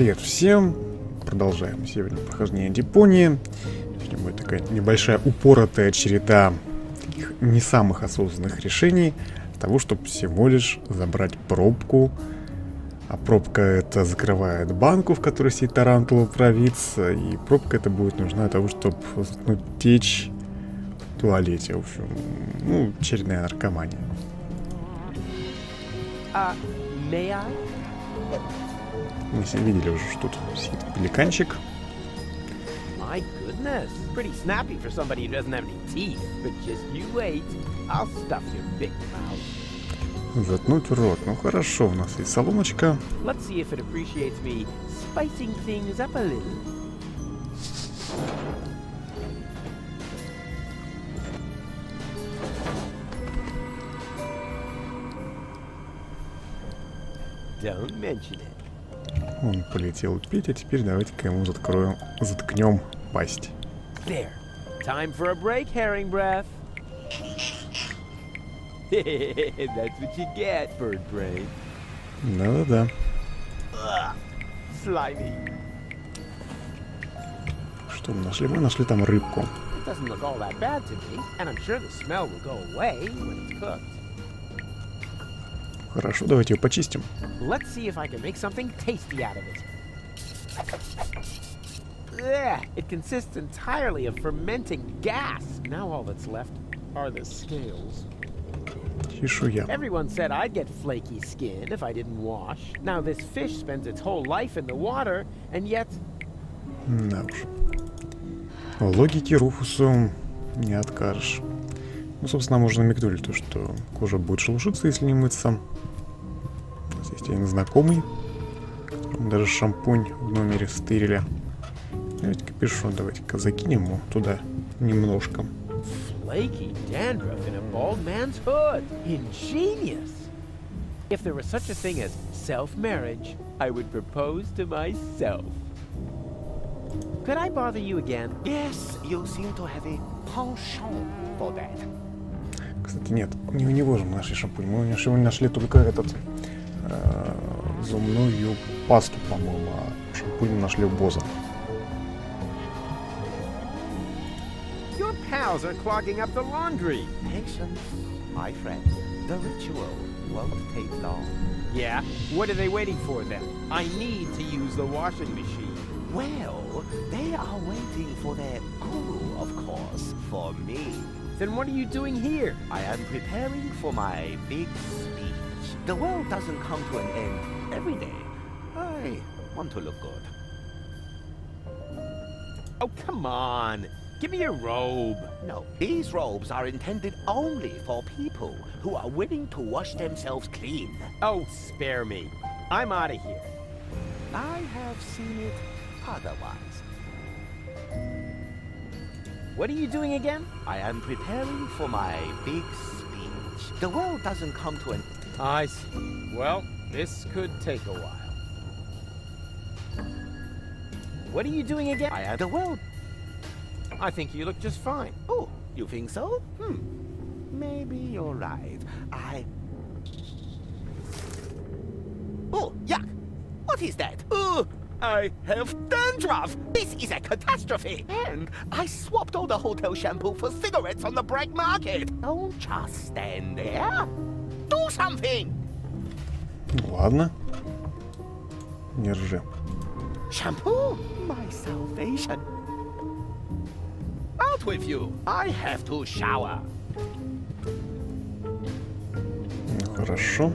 Привет всем! Продолжаем сегодня прохождение Депонии. Сегодня будет такая небольшая упоротая череда таких не самых осознанных решений для того, чтобы всего лишь забрать пробку. А пробка это закрывает банку, в которой сидит тарантула провидца. И пробка это будет нужна для того, чтобы заткнуть течь в туалете. В общем, ну, очередная наркомания. Мы все видели уже, что тут сидит пеликанчик. My goodness, pretty snappy for somebody who doesn't have any teeth. But just you wait, I'll stuff your big mouth. Заткнуть рот. Ну хорошо, у нас есть соломочка. Let's see if it appreciates me spicing things up a little. Don't mention it. Он полетел пить, а теперь давайте-ка ему заткнем пасть. There. Time for a break, herring breath. That's what you get, bird brain. Да-да-да. Slimy. Что мы нашли? Мы нашли там рыбку. It doesn't look all that bad to me, and I'm sure the smell will go away when it's cooked. Хорошо, давайте ее почистим. Let's see if I can make something tasty out of it. Ugh, it consists entirely of fermenting gas. Now all that's left are the scales. Чешуя. Everyone said I'd get flaky skin if I didn't wash. Now this fish spends its whole life in the water, and yet... Да уж. Логике Руфусу не откажешь. Ну, собственно, можно намекнули то, что кожа будет шелушиться, если не мыться. У нас есть один знакомый, которому даже шампунь в номере стырили. Давайте капюшон, давайте-ка закинем ему туда немножко. Flaky dandruff in a bald man's hood. Ingenious. If there was such a thing as self-marriage, I would propose to myself. Could I bother you again? Yes, you seem to have a penchant for that. Кстати, нет, не у него же мы нашли шампунь. Мы нашли только этот зубную пасту, по-моему, а шампунь мы нашли у Боза. Your pals are clogging up the laundry. Patience, my friend. The ritual won't take long. Yeah? What are they waiting for then? I need to use the washing machine. Well, they are waiting for their guru, of course, for me. Then what are you doing here? I am preparing for my big speech. The world doesn't come to an end every day. I want to look good. Oh, come on. Give me your robe. No, these robes are intended only for people who are willing to wash themselves clean. Oh, spare me. I'm out of here. I have seen it otherwise. What are you doing again? I am preparing for my big speech. The world doesn't come to an... I see. Well, this could take a while. What are you doing again? I am the world... I think you look just fine. Oh, you think so? Maybe you're right. Oh, yuck! What is that? Oh, I have dandruff! This is a catastrophe! And I swapped all the hotel shampoo for cigarettes on the black market! Don't just stand there! Do something! Ладно. Не ржи. Shampoo? My salvation! Out with you! I have to shower! Ну, хорошо.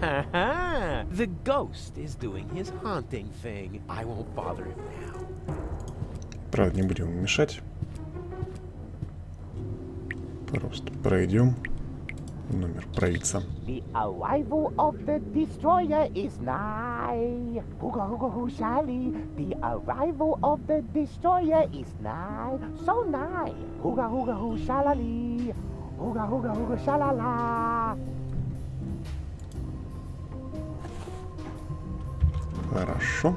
Haha! The ghost is doing his haunting thing. I won't bother him now. Правда, не будем ему мешать. Просто пройдем номер провидца. The arrival of the destroyer is nigh. Hooga hooga hoo shally. The arrival of the destroyer is nigh. So nigh. Hooga hooga hoo shalali. Hooga hooga hooga shalala. Хорошо.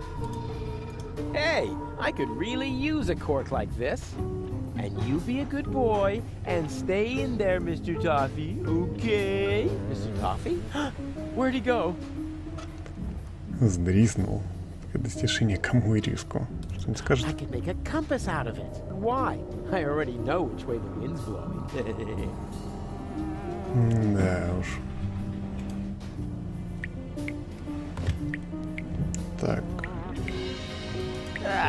Hey, I could really use a cork like this. And you be a good boy and stay in there, Mr. Toffee, okay? Mr. Toffee? Where'd he go? Сдриснул. Достижение кому и риску. Что-нибудь скажет? I could make a compass out of it. Why? I already know which way the wind's blowing. Да уж. Так.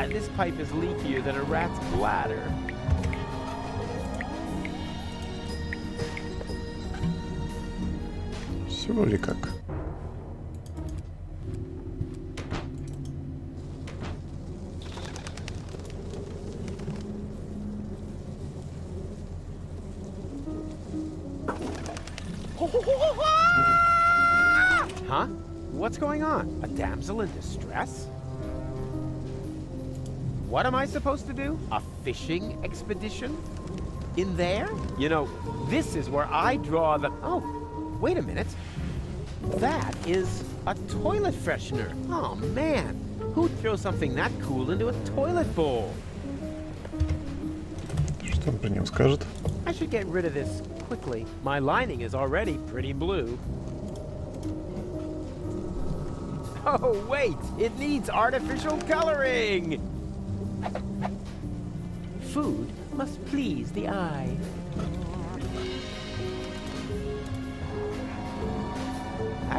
This pipe is leakier than a rat's bladder. Все вроде как. Huh? What's going on? A damsel in distress? What am I supposed to do? A fishing expedition? In there? You know, this is where I draw the... Oh, wait a minute. That is a toilet freshener. Oh, man. Who'd throw something that cool into a toilet bowl? Что он про него скажет? I should get rid of this quickly. My lining is already pretty blue. Oh, wait! It needs artificial coloring! Food must please the eye.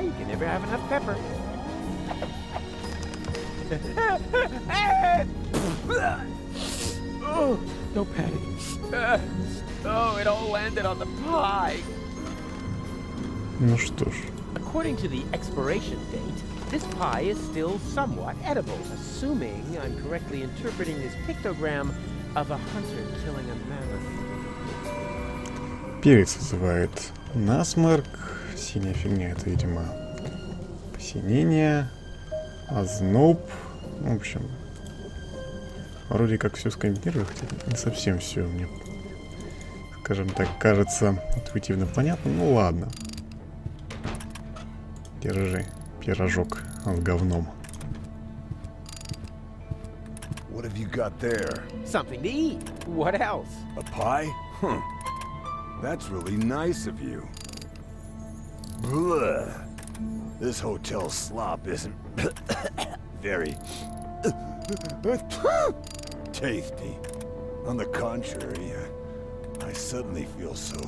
You can never have enough pepper. Oh, no panic. Oh, it all landed on the pie. Ну что ж. According to the expiration date, this pie is still somewhat edible, assuming I'm correctly interpreting this pictogram of a hunter killing a mammoth. Перец вызывает насморк. Синяя фигня, это, видимо, посинение, озноб. В общем, вроде как все скомбинировано, хотя не совсем все мне, скажем так, кажется интуитивно понятно. Ну ладно. Держи, пирожок с говном. What have you got there? Something to eat. What else? A pie? Huh. That's really nice of you. Blah. This hotel slop isn't very tasty. On the contrary, I suddenly feel so...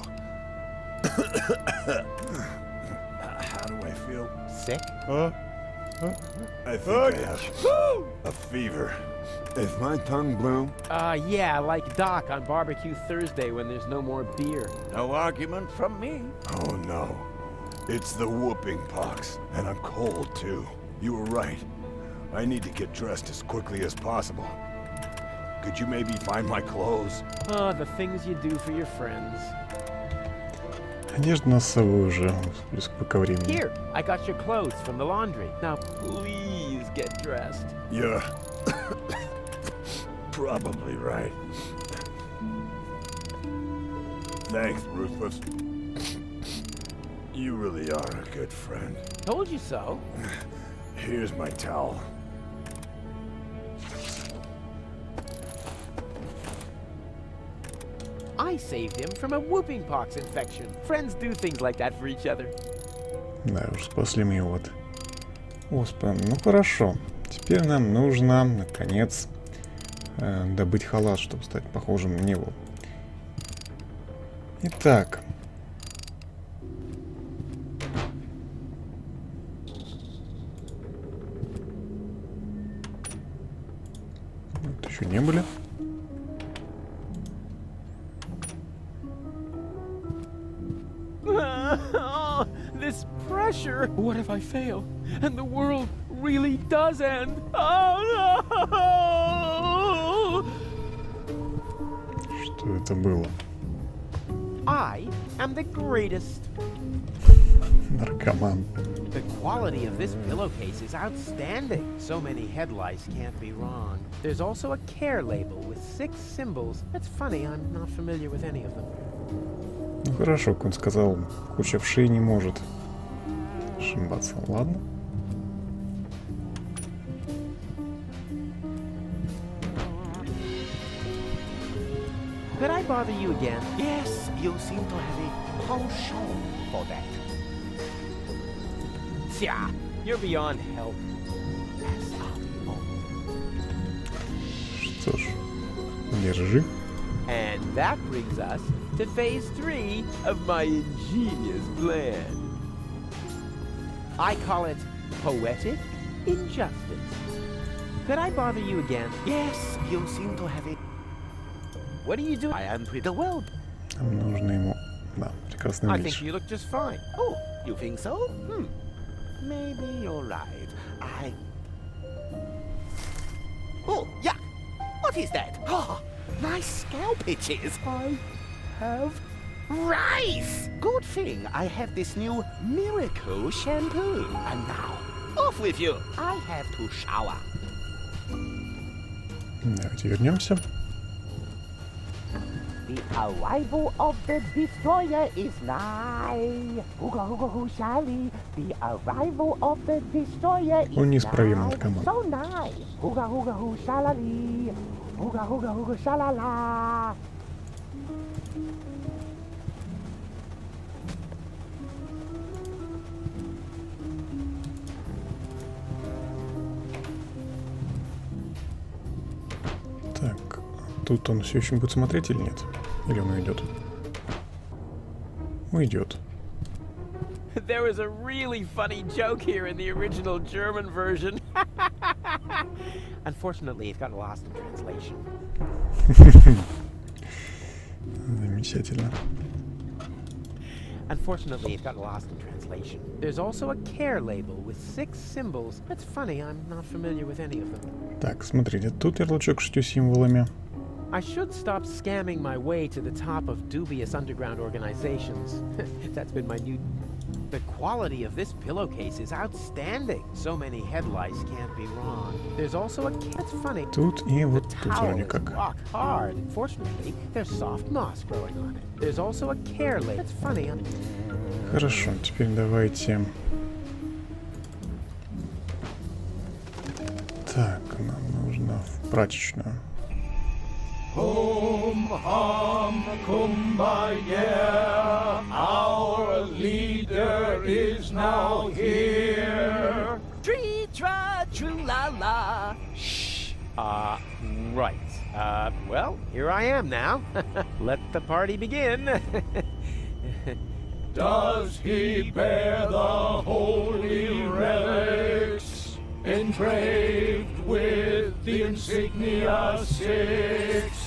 How do I feel? Sick? I think I have a fever. Is my tongue blue? Yeah, like Doc on Barbecue Thursday when there's no more beer. No argument from me. Oh no. It's the whooping pox, and I'm cold too. You were right. I need to get dressed as quickly as possible. Could you maybe find my clothes? Oh, the things you do for your friends. Одежда у нас с собой уже, сколько времени. Here, I got your clothes from the laundry. Now, please get dressed. You're probably right. Thanks, Ruthless. You really are a good friend. Told you so. Here's my towel. I saved him from a whooping pox infection. Friends do things like that for each other. Да уж, спасли мы его вот. Господи, ну хорошо. Теперь нам нужно, наконец, добыть халат, чтобы стать похожим на него. Итак. Вот еще не были. This pressure. What if I fail? And the world really does end? Oh no! Что это было? I am the greatest. Наркоман. The quality of this pillowcase is outstanding. So many head lice can't be wrong. There's also a care label with 6 symbols. That's funny, I'm not familiar with any of them. Ну хорошо, как он сказал, куча в шее не может ошибаться. Ладно. bother you again? Yes, you seem to have a penchant for that. Yeah, you're beyond help. As are we all. Что ж, держи. And that brings us to phase 3 of my ingenious plan. I call it poetic injustice. Could I bother you again? Yes, you seem to have a... What do you do? I am pretty well. Нам нужно ему... Да, прекрасный I меч. think you look just fine. Oh, you think so? Maybe you're right. Oh, yuck! What is that? Oh, my scalp itches. I have rice! Good thing I have this new miracle shampoo. And now, off with you. I have to shower. Давайте вернемся. The arrival of the destroyer is nigh. Hooga hooga hoo shally. The arrival of the destroyer is Он неисправим, nigh. наркоман. So nigh. Hooga hooga hoo shalali. Hooga hooga hooga shalala. Так, тут он все еще будет смотреть или нет? Или он уйдет? Уйдет. There was a really funny joke here in the original German version. Unfortunately, it got lost in translation. Замечательно. Unfortunately, it got lost in translation. There's also a care label with 6 symbols. That's funny, I'm not familiar with any of them. Так, смотрите, тут ярлычок с 6 символами. I should stop scamming my way to the top of dubious underground organizations. That's been my new... The quality of this pillowcase is outstanding. So many headlights can't be wrong. There's also a... That's funny. Тут и вот The тут towel вроде is как. rock hard. Fortunately, there's soft moss growing on it. There's also a care label. That's funny. Хорошо, теперь давайте... Так, нам нужно в прачечную. Hum hum kumbaya, our leader is now here. Tree tra true la la. Shh. Right. Well, here I am now. Let the party begin. Does he bear the holy relics engraved with the insignia 6?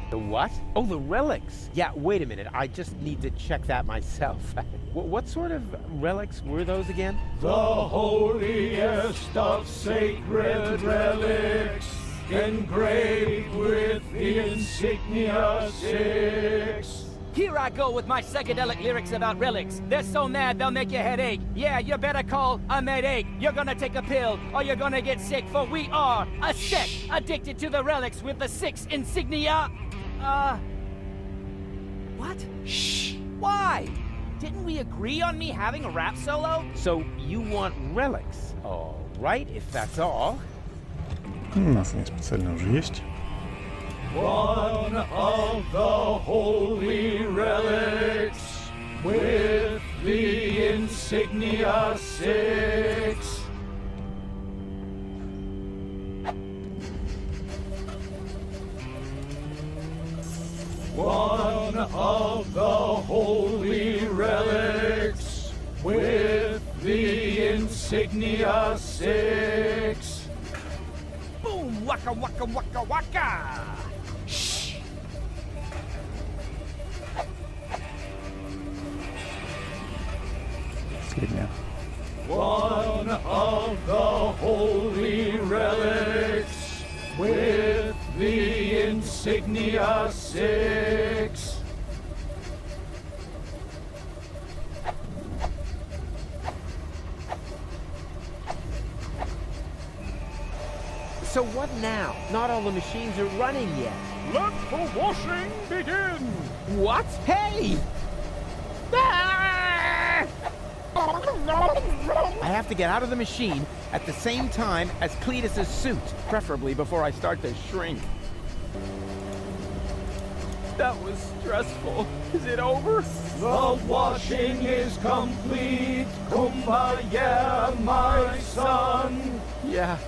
The what? Oh, the relics. Yeah, wait a minute. I just need to check that myself. What sort of relics were those again? The holiest of sacred relics engraved with the insignia 6. Here I go with my psychedelic lyrics about relics. They're so mad they'll make your head ache. Yeah, you better call a medic. You're gonna take a pill or you're gonna get sick, for we are a sect addicted to the relics with the 6 insignia. What? Shh. Why? Didn't we agree on me having a rap solo? So you want relics? All right, if that's all. У нас они специально уже есть. One of the holy relics with the insignia 6. One of the holy relics with the insignia 6. Boom! Waka waka waka waka! Shh! Последняя. One of the holy relics with the insignia 6. So what now? Not all the machines are running yet. Let the washing begin! What? Hey! Ah! I have to get out of the machine at the same time as Cletus's suit, preferably before I start to shrink. That was stressful. Is it over? The washing is complete. Kumbaya, my son. Yeah,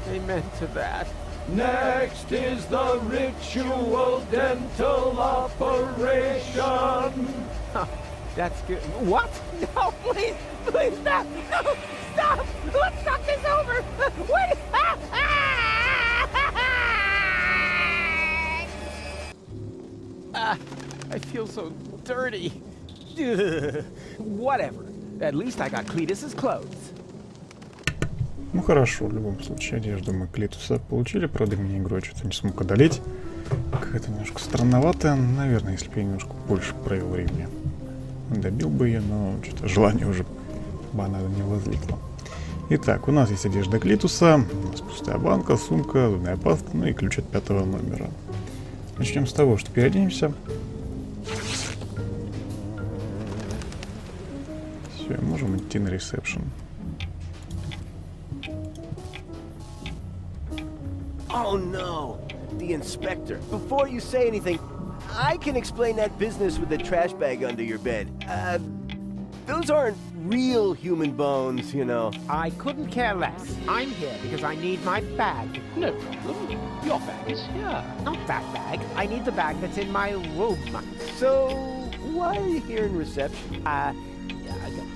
amen to that. Next is the ritual dental operation. Huh, that's good. What? No, please, please stop. No, stop. Let's talk this over. Wait. I feel so dirty. Ugh. Whatever. At least I got Cletus's clothes. Ну хорошо, в любом случае, одежду мы Клитуса получили. Правда, мне игру что-то не смог одолеть. Какая-то немножко странноватая. Наверное, если бы я немножко больше провел времени, добил бы ее, но что-то желание уже банально не возникло. Итак, у нас есть одежда Клитуса, у нас пустая банка, сумка, зубная паста, ну и ключ от 5-го номера. Начнем с того, что переоденемся. Все, можем идти на ресепшн. Oh no! The inspector. Before you say anything, I can explain that business with the trash bag under your bed. Those aren't real human bones, you know. I couldn't care less. I'm here because I need my bag. No problem. Your bag is here. Not that bag. I need the bag that's in my room. So, why are you here in reception?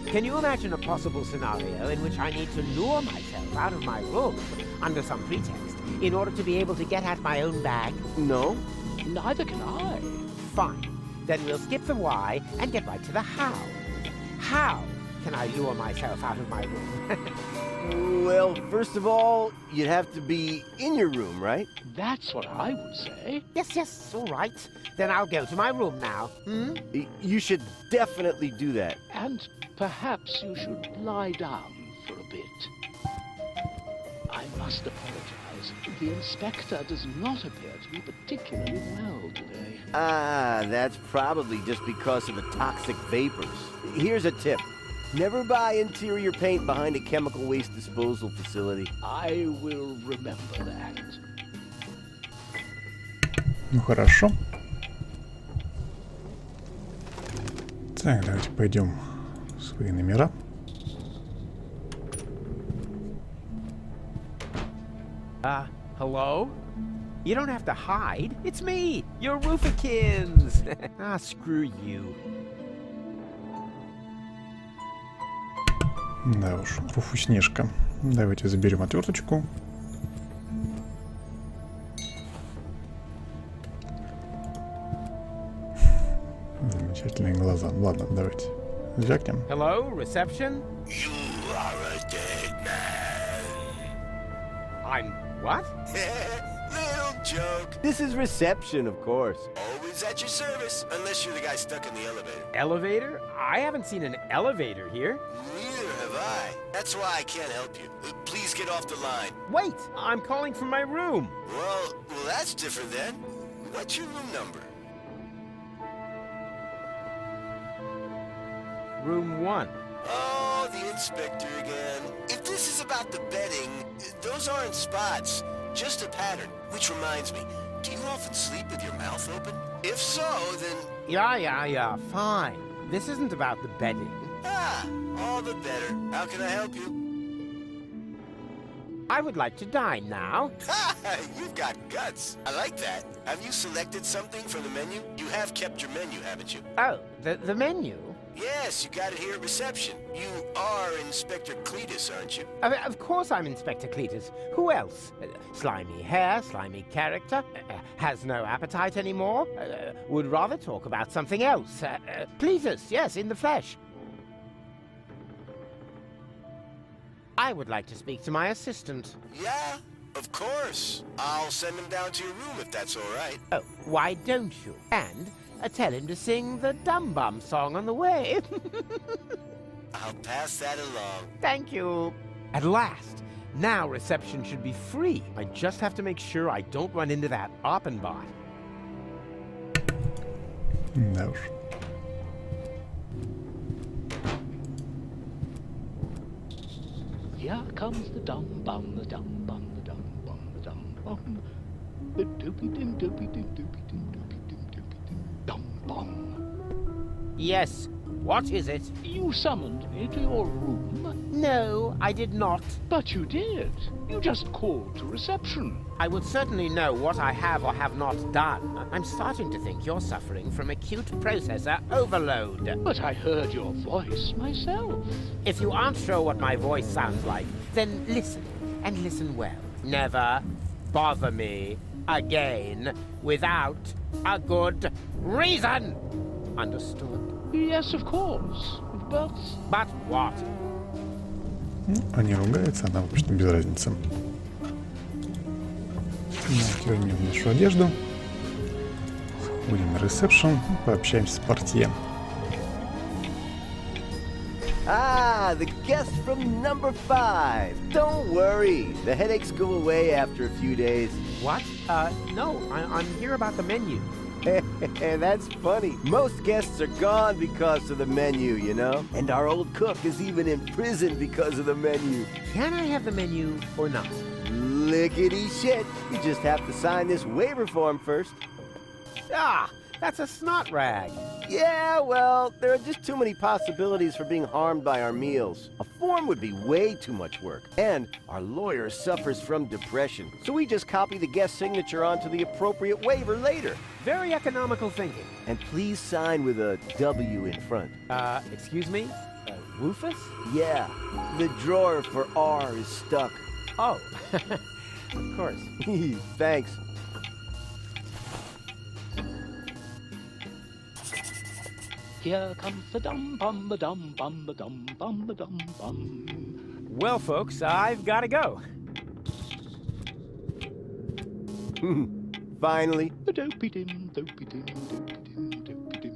Can you imagine a possible scenario in which I need to lure myself out of my room under some pretext in order to be able to get at my own bag? No. Neither can I. Fine. Then we'll skip the why and get right to the how. How can I lure myself out of my room? Well, first of all, you'd have to be in your room, right? That's what I would say. Yes, all right. Then I'll go to my room now. You should definitely do that. And perhaps you should lie down for a bit. I must apologize. The inspector does not appear to be particularly well today. That's probably just because of the toxic vapors. Here's a tip. Never buy interior paint behind a chemical waste disposal facility. I will remember that. Ну хорошо. Так, давайте пойдем в свои номера. Hello? You don't have to hide. It's me, your Roofikins. Screw you. Да уж, Руфуснежка. Давайте заберем отверточку. Замечательные глаза. Ладно, давайте звякнем. Hello, reception? You are a dead man. I'm what? Little joke. This is reception, of course. Always at your service, unless you're the guy stuck in the elevator. Elevator? I haven't seen an elevator here. Neither have I. That's why I can't help you. Please get off the line. Wait, I'm calling from my room. Well, that's different then. What's your room number? Room 1. Oh, the inspector again. If this is about the bedding, those aren't spots, just a pattern. Which reminds me, do you often sleep with your mouth open? If so, then... Yeah, fine. This isn't about the bedding. All the better. How can I help you? I would like to dine now. You've got guts. I like that. Have you selected something from the menu? You have kept your menu, haven't you? Oh, the menu? Yes, you got it here at reception. You are Inspector Cletus, aren't you? Of course I'm Inspector Cletus. Who else? Slimy hair, slimy character, has no appetite anymore, would rather talk about something else. Cletus, yes, in the flesh. I would like to speak to my assistant. Yeah, of course. I'll send him down to your room if that's all right. Oh, why don't you? And tell him to sing the Dum Bum song on the way. I'll pass that along. Thank you. At last. Now reception should be free. I just have to make sure I don't run into that Oppenbot. Да уж. Here comes the dum bum, the dum bum, the dum bum, the dum bum. The doopy dim doopy dim doopy dim doopy dim doopy dim. Dum-bum. Yes, what is it? You summoned me to your room, No, I did not. but you did. You just called to reception. I would certainly know what I have or have not done. I'm starting to think you're suffering from acute processor overload. But I heard your voice myself. If you aren't sure what my voice sounds like, then listen, and listen well. Never bother me again without a good reason. Understood? Yes, of course. But But what? Они ругаются, она вообще без разницы. Давайте вернем нашу одежду. Сходим на ресепшн, пообщаемся с портье. Ah, the guest from number 5. Don't worry, the headaches go away after a few days. What? No, I'm here about the menu. That's funny. Most guests are gone because of the menu, you know? And our old cook is even in prison because of the menu. Can I have the menu or not? Lickety shit. You just have to sign this waiver form first. Ah, that's a snot rag. Yeah, well, there are just too many possibilities for being harmed by our meals. A form would be way too much work. And our lawyer suffers from depression. So we just copy the guest signature onto the appropriate waiver later. Very economical thinking. And please sign with a W in front. Excuse me? Rufus? Yeah, the drawer for R is stuck. Oh, of course. Thanks. here comes the dum-bum, the dum-bum, the dum-bum, the dum-bum. Well, folks, I've got to go. Finally. Dopey-dim, dopey-dim, dopey-dim, dopey-dim,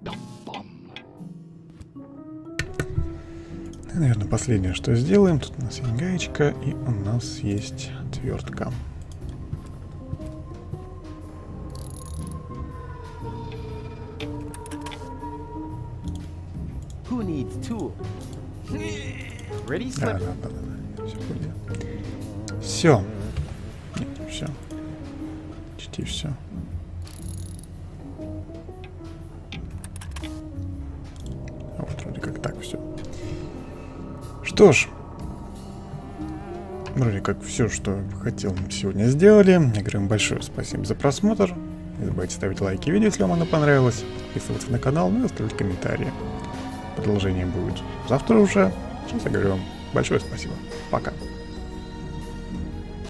dum-bum. И, наверное, последнее, что сделаем. Тут у нас есть гаечка, и у нас есть отвертка. Who needs tool? Ready, Да, Slim? да. Все будет. Все. Нет, все. Почти все. Вот вроде как так все. Что ж. Вроде как все, что хотел, мы сегодня сделали. Я говорю вам большое спасибо за просмотр. Не забывайте ставить лайки видео, если вам оно понравилось. Подписываться на канал, ну и оставлять комментарии. Продолжение будет завтра уже. Сейчас я говорю вам большое спасибо. Пока.